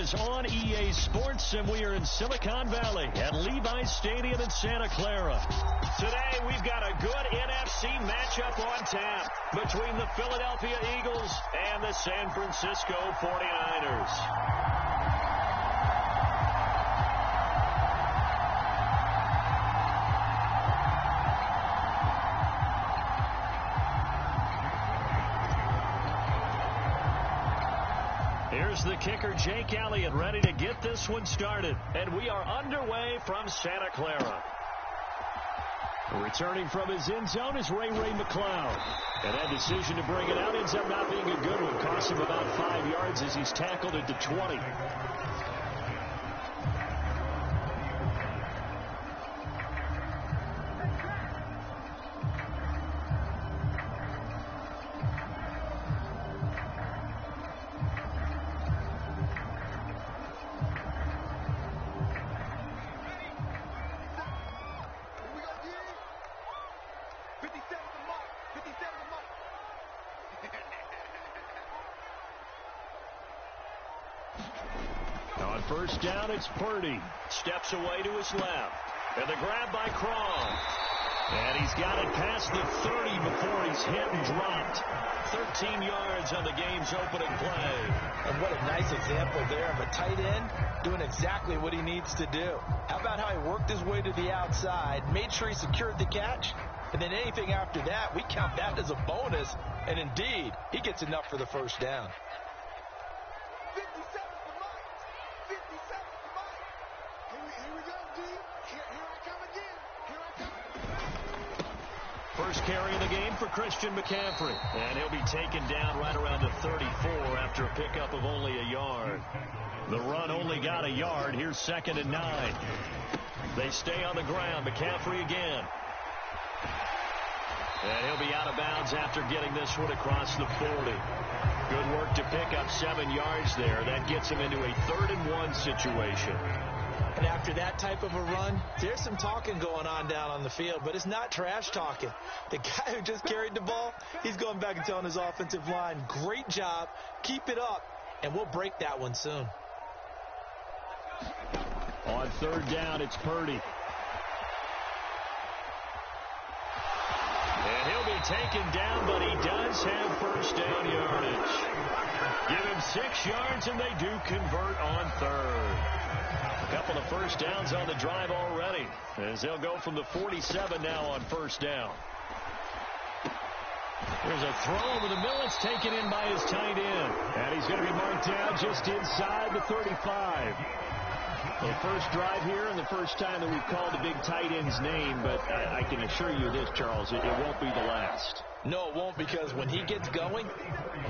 is on EA Sports, and we are in Silicon Valley at Levi's Stadium in Santa Clara. Today, we've got a good NFC matchup on tap between the Philadelphia Eagles and the San Francisco 49ers. Here's the kicker, Jake Elliott, ready to get this one started. And we are underway from Santa Clara. Returning from his end zone is Ray McLeod. And that decision to bring it out ends up not being a good one. Cost him about 5 yards as he's tackled at the 20. On first down, it's Purdy. Steps away to his left. And the grab by Crawl. And he's got it past the 30 before he's hit and dropped. 13 yards on the game's opening play. And what a nice example there of a tight end doing exactly what he needs to do. How about how he worked his way to the outside, made sure he secured the catch, and then anything after that, we count that as a bonus. And indeed, he gets enough for the first down. First carry of the game for Christian McCaffrey. And he'll be taken down right around the 34 after a pickup of only a yard. The run only got a yard. Here's 2nd and 9. They stay on the ground. McCaffrey again. And he'll be out of bounds after getting this one across the 40. Good work to pick up 7 yards there. That gets him into a 3rd and 1 situation. And after that type of a run, there's some talking going on down on the field, but it's not trash talking. The guy who just carried the ball, he's going back and telling his offensive line, great job, keep it up, and we'll break that one soon. On 3rd down, it's Purdy. And he'll be taken down, but he does have first down yardage. Give him 6 yards, and they do convert on 3rd. A couple of first downs on the drive already, as they'll go from the 47 now on first down. There's a throw over the middle. It's taken in by his tight end. And he's going to be marked down just inside the 35. The first drive here and the first time that we've called the big tight end's name, but I can assure you this, Charles, it won't be the last. No, it won't, because when he gets going,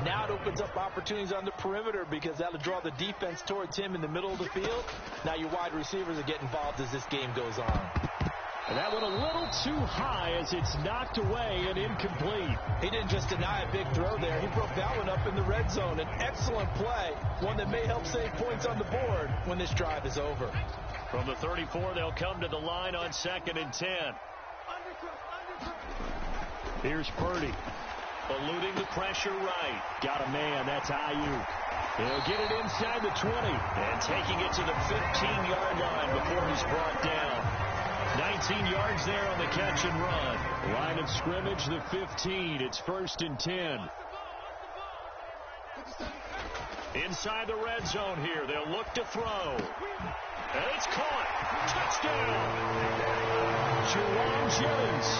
now it opens up opportunities on the perimeter, because that'll draw the defense towards him in the middle of the field. Now your wide receivers will get involved as this game goes on. And that went a little too high as it's knocked away and incomplete. He didn't just deny a big throw there. He broke that one up in the red zone. An excellent play, one that may help save points on the board when this drive is over. From the 34, they'll come to the line on 2nd and 10. Here's Purdy. Eluding the pressure right. Got a man. That's Ayuk. He'll get it inside the 20. And taking it to the 15-yard line before he's brought down. 19 yards there on the catch and run. Line of scrimmage, the 15. It's 1st and 10. Inside the red zone here. They'll look to throw. And it's caught. Touchdown. Jerome Jennings.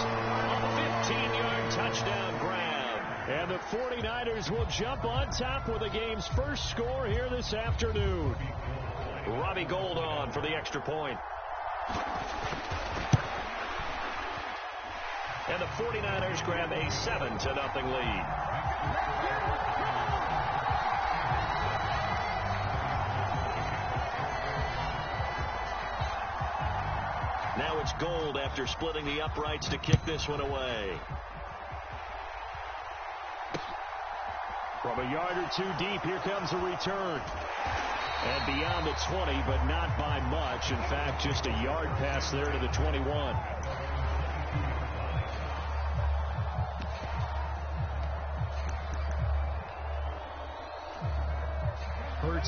A 15-yard touchdown grab. And the 49ers will jump on top with the game's first score here this afternoon. Robbie Gould on for the extra point. And the 49ers grab a 7-0 lead. Now it's Gould after splitting the uprights to kick this one away. From a yard or two deep, here comes a return. And beyond the 20, but not by much. In fact, just a yard pass there to the 21.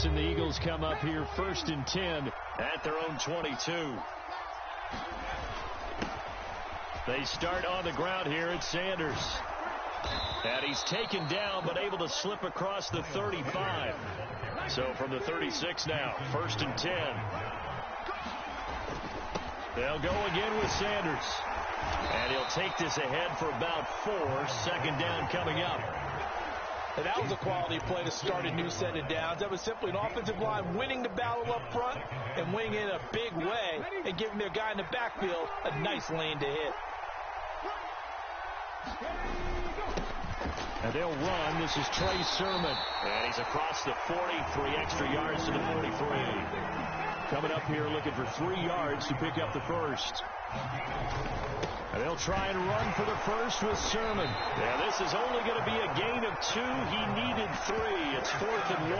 pass, and the Eagles come up here 1st and 10 at their own 22. They start on the ground here at Sanders. And he's taken down, but able to slip across the 35. So from the 36 now, 1st and 10. They'll go again with Sanders. And he'll take this ahead for about 4. 2nd down coming up. And that was a quality play to start a new set of downs. That was simply an offensive line winning the battle up front and winning it in a big way and giving their guy in the backfield a nice lane to hit. And they'll run. This is Trey Sermon. And he's across the 40, 3 extra yards to the 43. Coming up here looking for 3 yards to pick up the first. And they'll try and run for the first with Sermon. Yeah, this is only going to be a gain of 2. He needed 3. It's 4th and 1.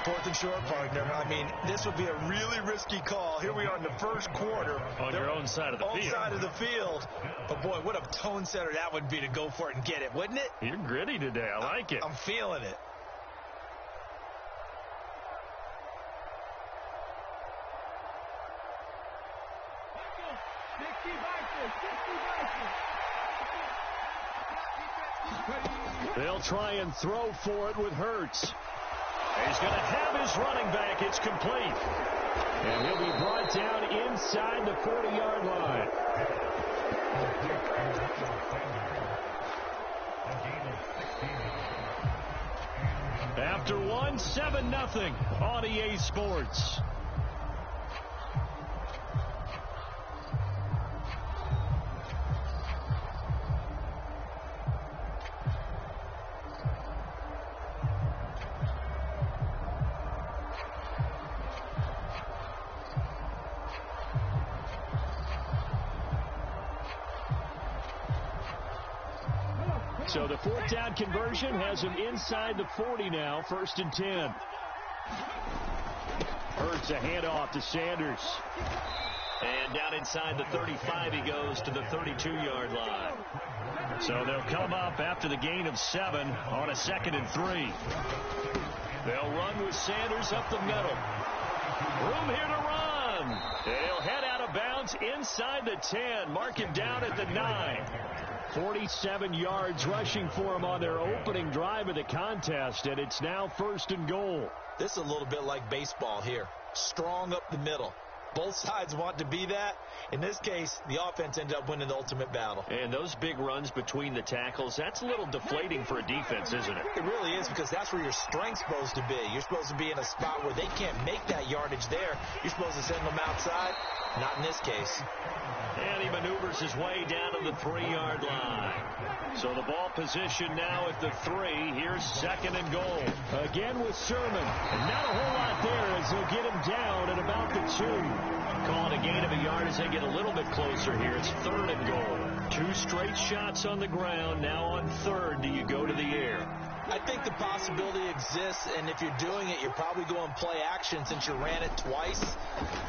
4th and short, partner. I mean, this would be a really risky call. Here we are in the first quarter. On your own side of the field. Own side of the field. But, boy, what a tone setter that would be to go for it and get it, wouldn't it? You're gritty today. I like it. I'm feeling it. They'll try and throw for it with Hurts. He's going to have his running back. It's complete. And he'll be brought down inside the 40-yard line. After 1, 7-0 on EA Sports. So the 4th down conversion has him inside the 40 now, 1st and 10. Hurts a handoff to Sanders. And down inside the 35 he goes to the 32-yard line. So they'll come up after the gain of 7 on a 2nd and 3. They'll run with Sanders up the middle. Room here to run. They'll head out of bounds inside the 10. Mark him down at the 9. 47 yards rushing for him on their opening drive of the contest, and it's now 1st and goal. This is a little bit like baseball here. Strong up the middle. Both sides want to be that. In this case, the offense ended up winning the ultimate battle. And those big runs between the tackles, that's a little deflating for a defense, isn't it? It really is, because that's where your strength's supposed to be. You're supposed to be in a spot where they can't make that yardage there. You're supposed to send them outside. Not in this case. And he maneuvers his way down to the 3-yard line. So the ball position now at the 3. Here's 2nd and goal. Again with Sermon. And not a whole lot there as they'll get him down at about the 2. Calling a gain of a yard as they get a little bit closer here. It's 3rd and goal. 2 straight shots on the ground. Now on 3rd, do you go to the air? I think the possibility exists, and if you're doing it, you're probably going play action since you ran it twice.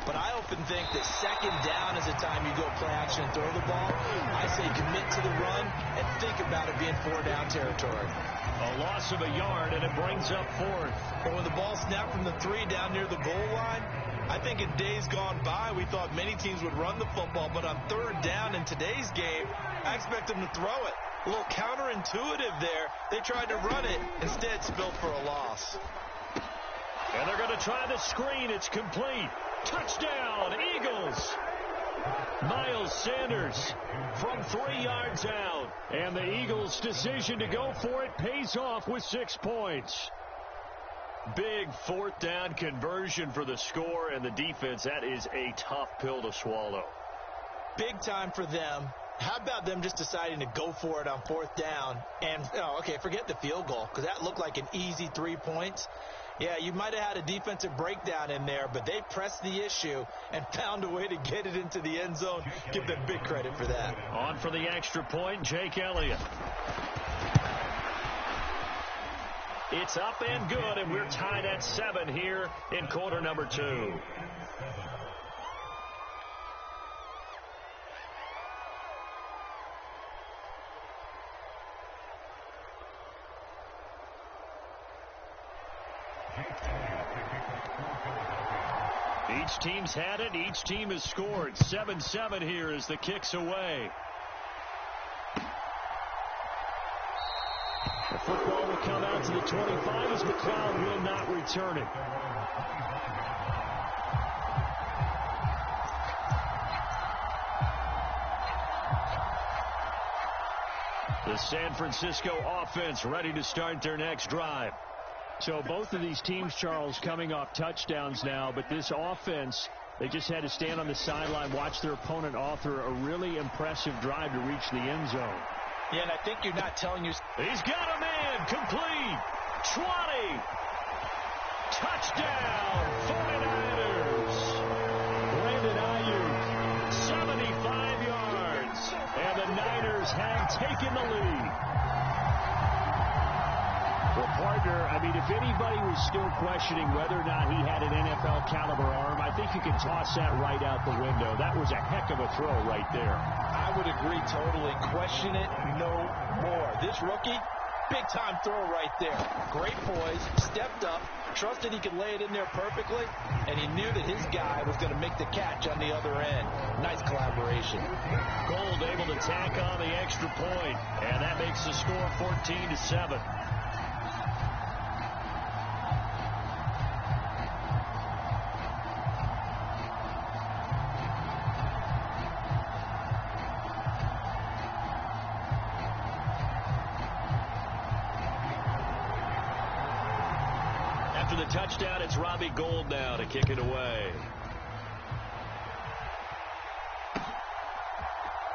But I often think that 2nd down is the time you go play action and throw the ball. I say commit to the run and think about it being 4-down territory. A loss of a yard, and it brings up 4th. But when the ball snapped from the 3 down near the goal line, I think in days gone by, we thought many teams would run the football, but on 3rd down in today's game, I expect them to throw it. A little counterintuitive there. They tried to run it, instead spilled for a loss. And they're going to try the screen. It's complete. Touchdown, Eagles. Miles Sanders from 3 yards out. And the Eagles' decision to go for it pays off with 6 points. Big 4th down conversion for the score, and the defense, that is a tough pill to swallow. Big time for them. How about them just deciding to go for it on 4th down? And, forget the field goal, because that looked like an easy 3 points. Yeah, you might have had a defensive breakdown in there, but they pressed the issue and found a way to get it into the end zone. Give them big credit for that. On for the extra point, Jake Elliott. It's up and good, and we're tied at 7 here in quarter number 2. Each team's had it. Each team has scored. 7-7 here as the kick's away. The football will come out to the 25 as McLeod will not return it. The San Francisco offense ready to start their next drive. So both of these teams, Charles, coming off touchdowns now, but this offense, they just had to stand on the sideline, watch their opponent author a really impressive drive to reach the end zone. Yeah, and I think you're not telling you. He's got a man, complete, 20, touchdown, 49ers. Brandon Ayuk, 75 yards, and the Niners have taken the lead. Well, partner, I mean, if anybody was still questioning whether or not he had an NFL caliber arm, I think you can toss that right out the window. That was a heck of a throw right there. I would agree totally. Question it no more. This rookie, big-time throw right there. Great poise, stepped up, trusted he could lay it in there perfectly, and he knew that his guy was going to make the catch on the other end. Nice collaboration. Gold able to tack on the extra point, and that makes the score 14-7. After the touchdown, it's Robbie Gould now to kick it away.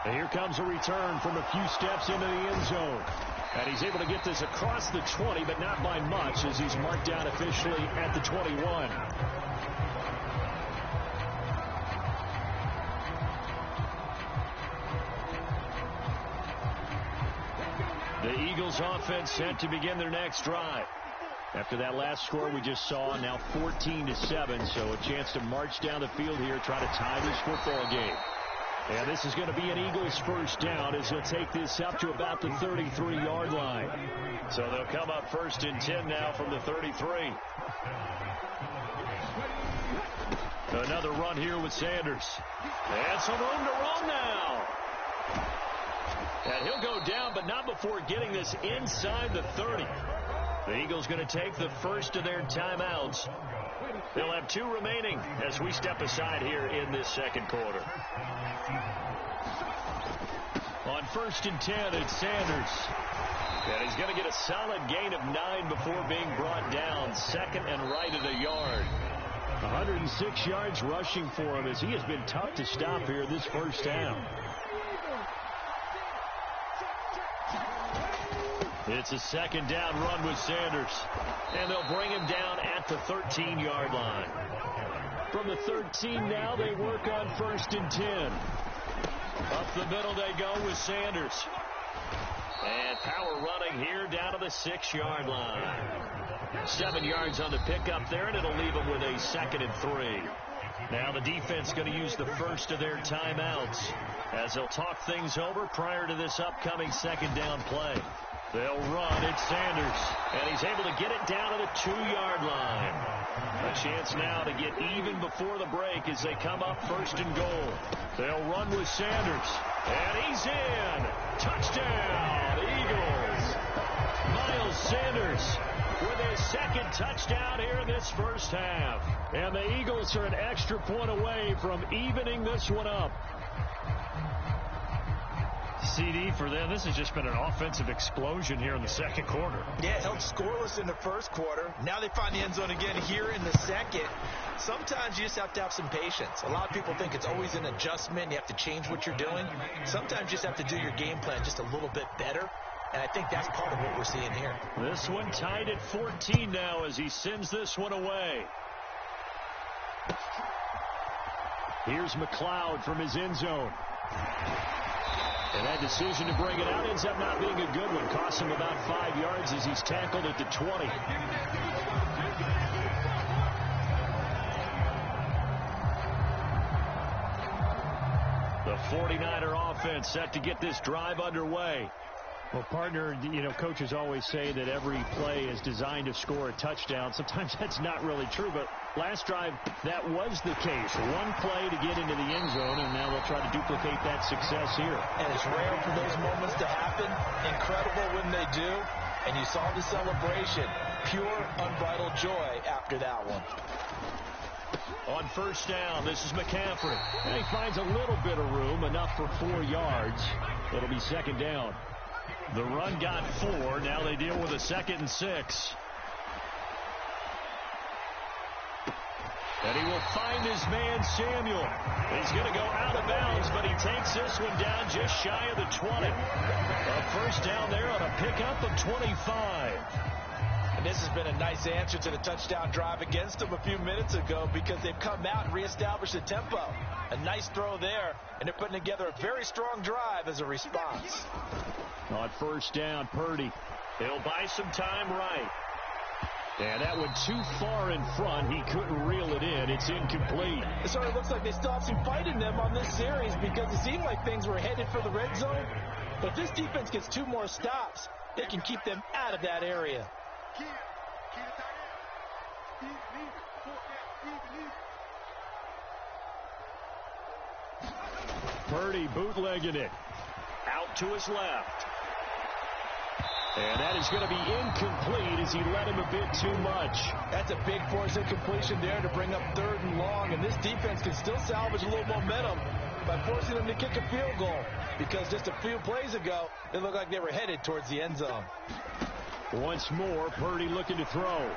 And here comes a return from a few steps into the end zone. And he's able to get this across the 20, but not by much, as he's marked down officially at the 21. The Eagles offense set to begin their next drive. After that last score we just saw, now 14-7, so a chance to march down the field here, try to tie this football game. And this is going to be an Eagles first down as they'll take this up to about the 33-yard line. So they'll come up first and 10 now from the 33. Another run here with Sanders. And some room to run now. And he'll go down, but not before getting this inside the 30. The Eagles going to take the first of their timeouts. They'll have 2 remaining as we step aside here in this second quarter. On first and 10, it's Sanders. And he's going to get a solid gain of 9 before being brought down. Second and right at a yard. 106 yards rushing for him as he has been tough to stop here this first half. It's a second down run with Sanders. And they'll bring him down at the 13-yard line. From the 13 now, they work on first and 10. Up the middle they go with Sanders. And power running here down to the 6-yard line. 7 yards on the pickup there, and it'll leave them with a second and 3. Now the defense going to use the first of their timeouts as they'll talk things over prior to this upcoming second down play. They'll run. It's Sanders, and he's able to get it down to the 2-yard line. A chance now to get even before the break as they come up first and goal. They'll run with Sanders, and he's in. Touchdown, Eagles. Miles Sanders with his second touchdown here in this first half. And the Eagles are an extra point away from evening this one up. CD for them, this has just been an offensive explosion here in the second quarter. Yeah, held scoreless in the first quarter. Now they find the end zone again here in the second. Sometimes you just have to have some patience. A lot of people think it's always an adjustment. You have to change what you're doing. Sometimes you just have to do your game plan just a little bit better. And I think that's part of what we're seeing here. This one tied at 14 now as he sends this one away. Here's McLeod from his end zone. And that decision to bring it out ends up not being a good one. Costs him about 5 yards as he's tackled at the 20. The 49er offense set to get this drive underway. Well, partner, coaches always say that every play is designed to score a touchdown. Sometimes that's not really true, but last drive, that was the case. One play to get into the end zone, and now they'll try to duplicate that success here. And it's rare for those moments to happen. Incredible when they do. And you saw the celebration. Pure, unbridled joy after that one. On first down, this is McCaffrey. And he finds a little bit of room, enough for 4 yards. It'll be second down. The run got 4. Now they deal with a 2nd and 6. And he will find his man, Samuel. He's going to go out of bounds, but he takes this one down just shy of the 20. A first down there on a pickup of 25. And this has been a nice answer to the touchdown drive against them a few minutes ago because they've come out and reestablished the tempo. A nice throw there, and they're putting together a very strong drive as a response. On first down, Purdy. He'll buy some time right. And that went too far in front. He couldn't reel it in. It's incomplete. It sort of looks like they still have some fight in them on this series because it seemed like things were headed for the red zone. But if this defense gets 2 more stops, they can keep them out of that area. Purdy bootlegging it. Out to his left. And that is going to be incomplete as he led him a bit too much. That's a big force incompletion there to bring up 3rd and long. And this defense can still salvage a little momentum by forcing them to kick a field goal. Because just a few plays ago, it looked like they were headed towards the end zone. Once more, Purdy looking to throw.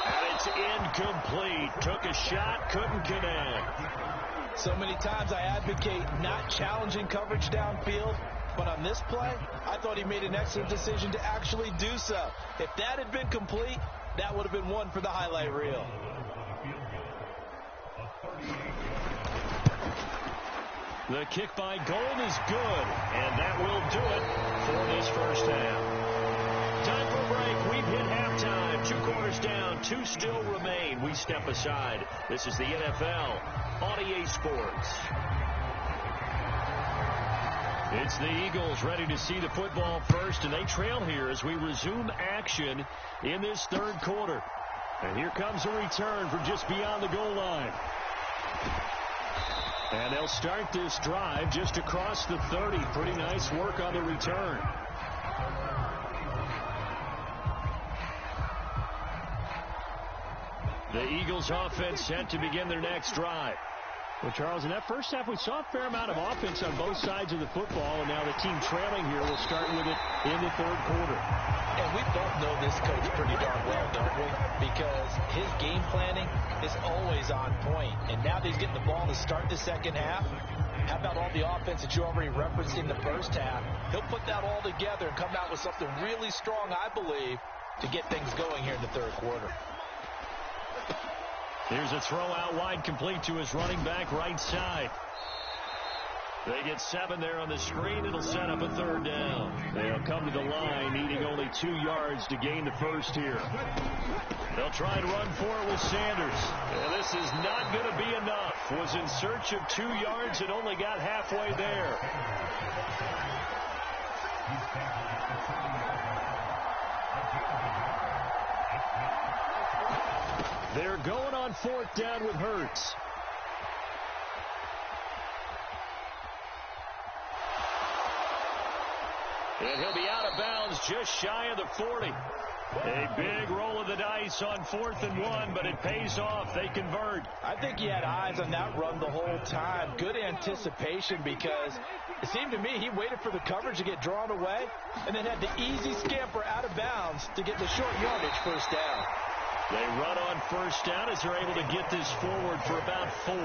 And it's incomplete. Took a shot, couldn't connect. So many times I advocate not challenging coverage downfield. But on this play, I thought he made an excellent decision to actually do so. If that had been complete, that would have been one for the highlight reel. The kick by Gold is good, and that will do it for this first half. Time for a break. We've hit halftime. 2 quarters down, 2 still remain. We step aside. This is the NFL on EA Sports. It's the Eagles ready to see the football first, and they trail here as we resume action in this 3rd quarter. And here comes a return from just beyond the goal line. And they'll start this drive just across the 30. Pretty nice work on the return. The Eagles offense set to begin their next drive. Well, Charles, in that first half, we saw a fair amount of offense on both sides of the football, and now the team trailing here will start with it in the 3rd quarter. And we both know this coach pretty darn well, don't we? Because his game planning is always on point. And now that he's getting the ball to start the second half, how about all the offense that you already referenced in the first half? He'll put that all together and come out with something really strong, I believe, to get things going here in the 3rd quarter. Here's a throw out wide, complete to his running back right side. They get 7 there on the screen. It'll set up a 3rd down. They'll come to the line, needing only 2 yards to gain the first here. They'll try and run for it with Sanders. And this is not going to be enough. Was in search of 2 yards and only got halfway there. They're going on 4th down with Hurts. And he'll be out of bounds just shy of the 40. A big roll of the dice on 4th and 1, but it pays off. They convert. I think he had eyes on that run the whole time. Good anticipation because it seemed to me he waited for the coverage to get drawn away and then had the easy scamper out of bounds to get the short yardage first down. They run on first down as they're able to get this forward for about 4.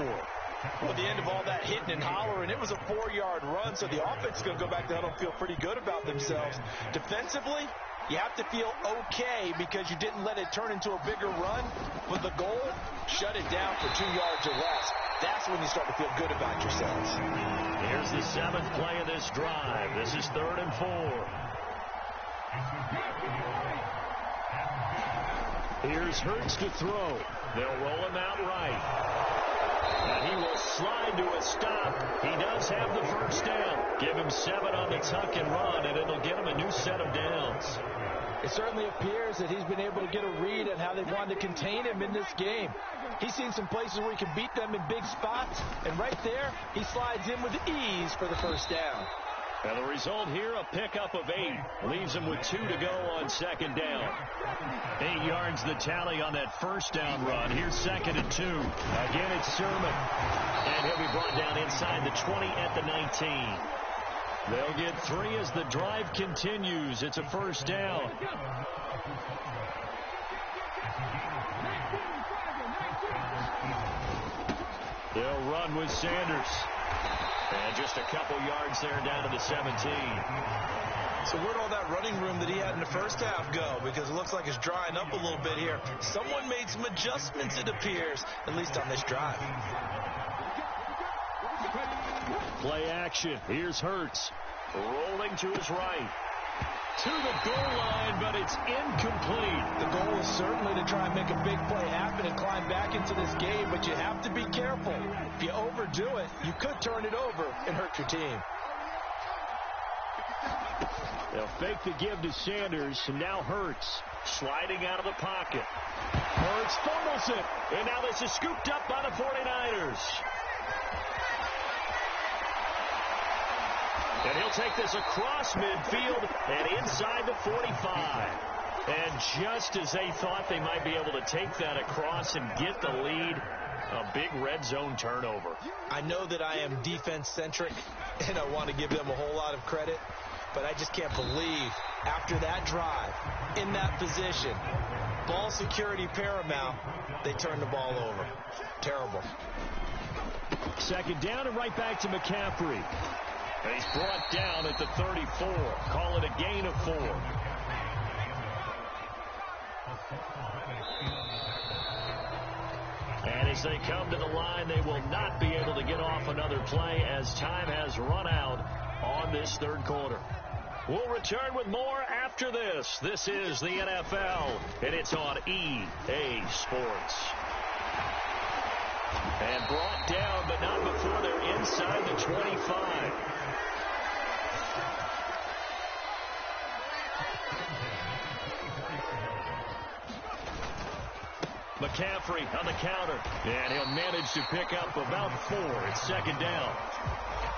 Well, at the end of all that hitting and hollering, it was a 4-yard run, so the offense is going to go back to huddle and feel pretty good about themselves. Defensively, you have to feel okay because you didn't let it turn into a bigger run. With the goal, shut it down for 2 yards or less. That's when you start to feel good about yourselves. Here's the 7th play of this drive. This is 3rd and 4. Here's Hurts to throw. They'll roll him out right. And he will slide to a stop. He does have the first down. Give him 7 on the tuck and run, and it'll get him a new set of downs. It certainly appears that he's been able to get a read on how they wanted to contain him in this game. He's seen some places where he can beat them in big spots, and right there, he slides in with ease for the first down. And the result here, a pickup of 8. Leaves him with 2 to go on second down. 8 yards the tally on that first down run. Here's 2nd and 2. Again, it's Sermon. And he'll be brought down inside the 20 at the 19. They'll get 3 as the drive continues. It's a first down. They'll run with Sanders. And just a couple yards there down to the 17. So where'd all that running room that he had in the first half go? Because it looks like it's drying up a little bit here. Someone made some adjustments, it appears, at least on this drive. Play action. Here's Hurts. Rolling to his right. To the goal line, but it's incomplete. The goal is certainly to try and make a big play happen and climb back into this game, but you have to be careful. If you overdo it, you could turn it over and hurt your team. They'll fake the give to Sanders, and now Hurts sliding out of the pocket. Hurts fumbles it, and now this is scooped up by the 49ers. And he'll take this across midfield and inside the 45. And just as they thought they might be able to take that across and get the lead, a big red zone turnover. I know that I am defense-centric, and I want to give them a whole lot of credit, but I just can't believe after that drive, in that position, ball security paramount, they turn the ball over. Terrible. 2nd down and right back to McCaffrey. And he's brought down at the 34. Call it a gain of 4. And as they come to the line, they will not be able to get off another play as time has run out on this 3rd quarter. We'll return with more after this. This is the NFL, and it's on EA Sports. And brought down, but not before they're inside the 25. McCaffrey on the counter, and he'll manage to pick up about 4. It's 2nd down.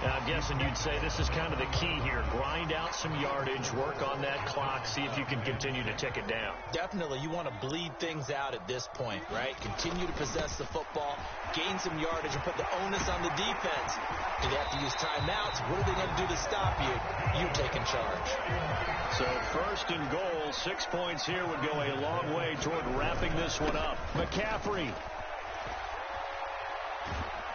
Now, I'm guessing you'd say this is kind of the key here. Grind out some yardage, work on that clock, see if you can continue to tick it down. Definitely, you want to bleed things out at this point, right? Continue to possess the football, gain some yardage, and put the onus on the defense. Do they have to use timeouts? What are they going to do to stop you? You taking charge. So 1st and goal, 6 points here would go a long way toward wrapping this one up. McCaffrey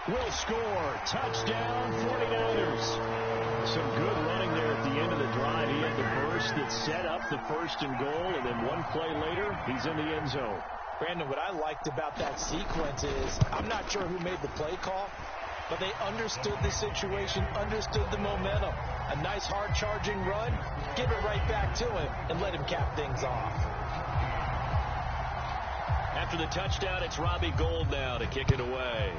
will score. Touchdown, 49ers. Some good running there at the end of the drive. He had the burst that set up the 1st and goal, and then one play later, he's in the end zone. Brandon, what I liked about that sequence is, I'm not sure who made the play call, but they understood the situation, understood the momentum. A nice hard-charging run, give it right back to him, and let him cap things off. After the touchdown, it's Robbie Gould now to kick it away.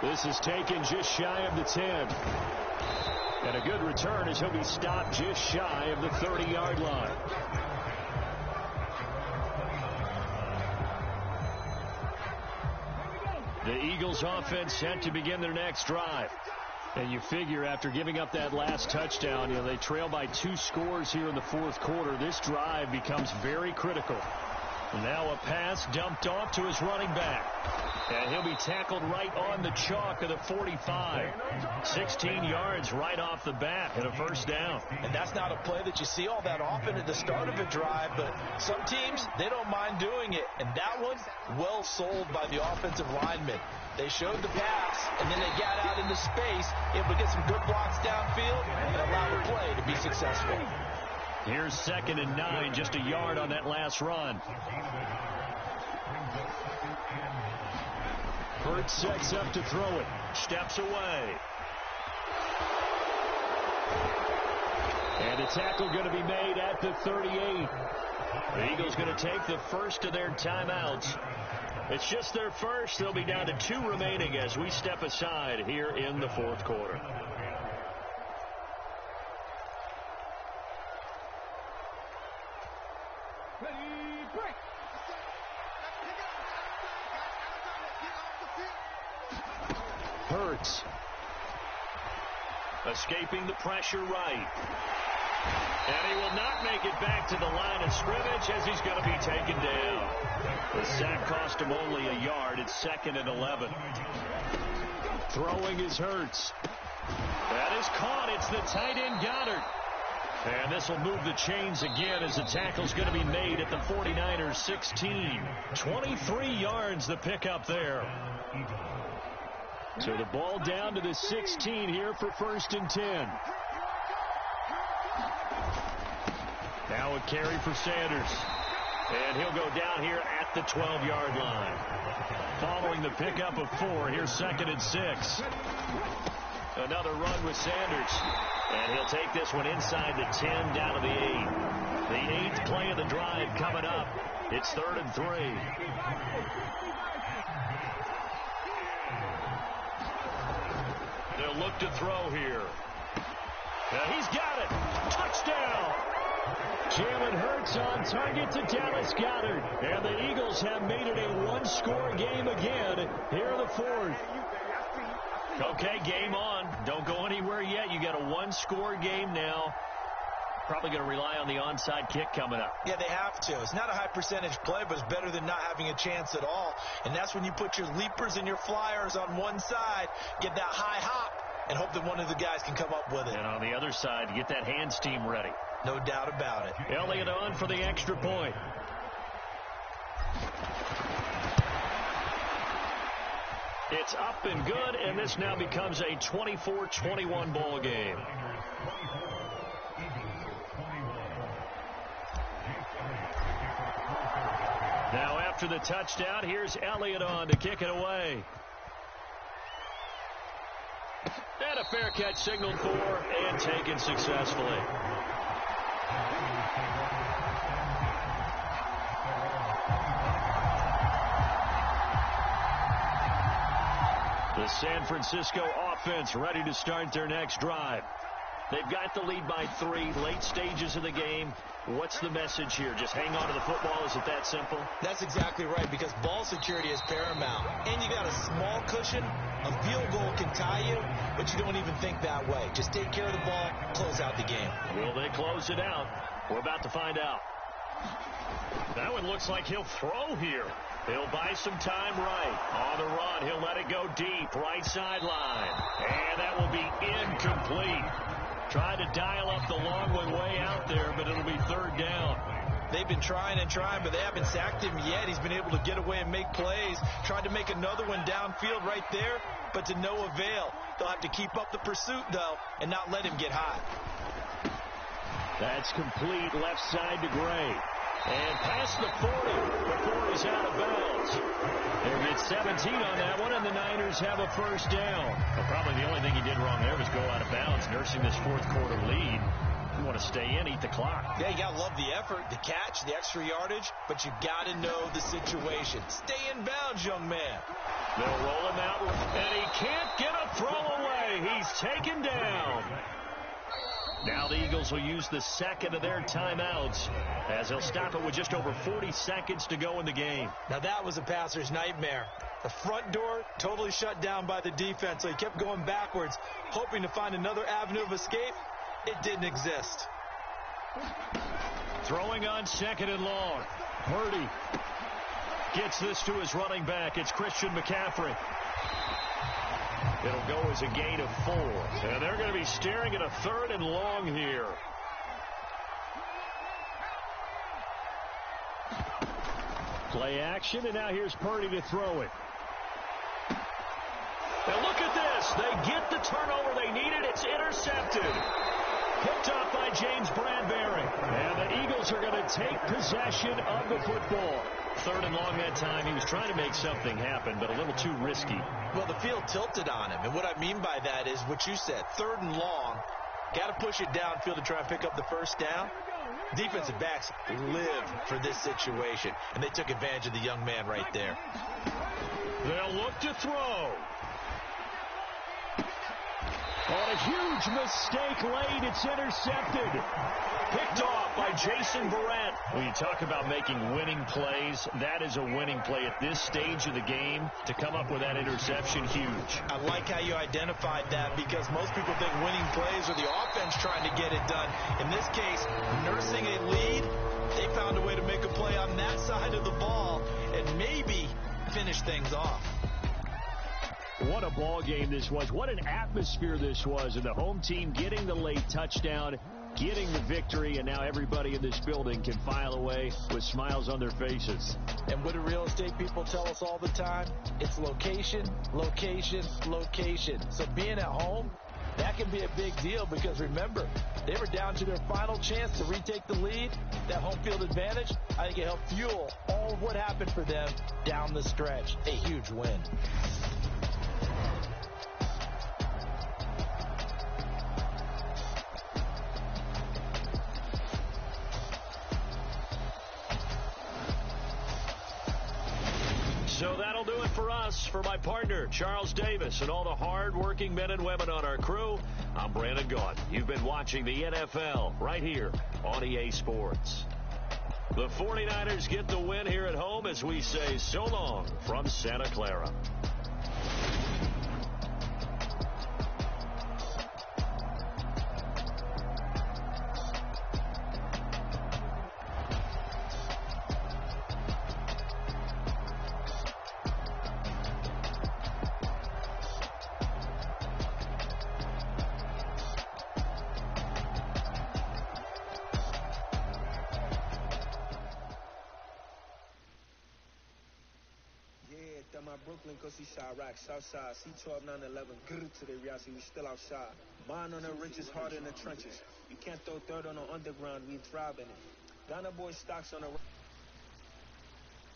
This is taken just shy of the 10. And a good return as he'll be stopped just shy of the 30-yard line. The Eagles offense set to begin their next drive. And you figure after giving up that last touchdown, they trail by 2 scores here in the 4th quarter. This drive becomes very critical. Now a pass dumped off to his running back. And he'll be tackled right on the chalk of the 45. 16 yards right off the bat and a first down. And that's not a play that you see all that often at the start of a drive, but some teams, they don't mind doing it. And that one, well sold by the offensive lineman. They showed the pass, and then they got out into space, able to get some good blocks downfield and allow the play to be successful. Here's 2nd and 9, just a yard on that last run. Hurts sets up to throw it. Steps away. And a tackle going to be made at the 38. The Eagles going to take the first of their timeouts. It's just their first. They'll be down to 2 remaining as we step aside here in the fourth quarter. Hurts. Escaping the pressure right. And he will not make it back to the line of scrimmage as he's going to be taken down. The sack cost him only a yard. It's 2nd and 11. Throwing is Hurts. That is caught. It's the tight end Goddard. And this will move the chains again as the tackle's going to be made at the 49ers 16. 23 yards the pickup there. So the ball down to the 16 here for 1st and 10. Now a carry for Sanders. And he'll go down here at the 12-yard line. Following the pickup of 4, here's 2nd and 6. Another run with Sanders. And he'll take this one inside the 10 down to the 8. The 8th play of the drive coming up. It's 3rd and 3. They'll look to throw here. He's got it. Touchdown. Jalen Hurts on target to Dallas Goedert. And the Eagles have made it a 1-score game again here in the 4th. Okay, game on. Don't go anywhere yet. You got a 1-score game now. Probably going to rely on the onside kick coming up. Yeah, they have to. It's not a high percentage play, but it's better than not having a chance at all. And that's when you put your leapers and your flyers on one side, get that high hop, and hope that one of the guys can come up with it. And on the other side, get that hands team ready. No doubt about it. Elliott on for the extra point. It's up and good, and this now becomes a 24-21 ball game. Now after the touchdown, here's Elliott on to kick it away. And a fair catch signaled for and taken successfully. The San Francisco offense ready to start their next drive. They've got the lead by 3, late stages of the game. What's the message here? Just hang on to the football? Is it that simple? That's exactly right, because ball security is paramount. And you got a small cushion. A field goal can tie you, but you don't even think that way. Just take care of the ball, close out the game. Will they close it out? We're about to find out. That one looks like he'll throw here. He'll buy some time right. On the run, he'll let it go deep, right sideline. And that will be incomplete. Tried to dial up the long one way out there, but it'll be 3rd down. They've been trying and trying, but they haven't sacked him yet. He's been able to get away and make plays. Tried to make another one downfield right there, but to no avail. They'll have to keep up the pursuit, though, and not let him get hot. That's complete left side to Gray. And past the 40 before he's out of bounds. They'll get 17 on that one, and the Niners have a 1st down. Well, probably the only thing he did wrong there was go out of bounds, nursing this 4th quarter lead. If you want to stay in, eat the clock. Yeah, you got to love the effort, the catch, the extra yardage, but you got to know the situation. Stay in bounds, young man. They'll roll him out, and he can't get a throw away. He's taken down. Now the Eagles will use the 2nd of their timeouts as they'll stop it with just over 40 seconds to go in the game. Now that was a passer's nightmare. The front door totally shut down by the defense, so he kept going backwards, hoping to find another avenue of escape. It didn't exist. Throwing on 2nd and long. Purdy gets this to his running back. It's Christian McCaffrey. It'll go as a gain of 4. And they're going to be staring at a 3rd and long here. Play action, and now here's Purdy to throw it. Now look at this. They get the turnover they needed. It's intercepted. Picked off by James Bradbury. And the Eagles are going to take possession of the football. 3rd and long that time. He was trying to make something happen, but a little too risky. Well, the field tilted on him. And what I mean by that is what you said. 3rd and long. Got to push it downfield to try and pick up the 1st down. Defensive backs live for this situation, and they took advantage of the young man right there. They'll look to throw. On a huge mistake late, it's intercepted. Picked off by Jason Barrett. When you talk about making winning plays, that is a winning play at this stage of the game. To come up with that interception, huge. I like how you identified that, because most people think winning plays are the offense trying to get it done. In this case, nursing a lead, they found a way to make a play on that side of the ball and maybe finish things off. What a ball game this was. What an atmosphere this was. And the home team getting the late touchdown, getting the victory, and now everybody in this building can file away with smiles on their faces. And what do real estate people tell us all the time? It's location, location, location. So being at home, that can be a big deal, because remember, they were down to their final chance to retake the lead. That home field advantage, I think it helped fuel all of what happened for them down the stretch. A huge win. So that'll do it for us. For my partner, Charles Davis, and all the hard-working men and women on our crew, I'm Brandon Gaudin. You've been watching the NFL right here on EA Sports. The 49ers get the win here at home as we say so long from Santa Clara. Brooklyn, Coast East Side, Rock, Southside, C12, 911, grr to the Riasi, we still outside. Mine on the riches, hard in the trenches. You can't throw third on the underground, we thrive in it. Ghana boy stocks on the...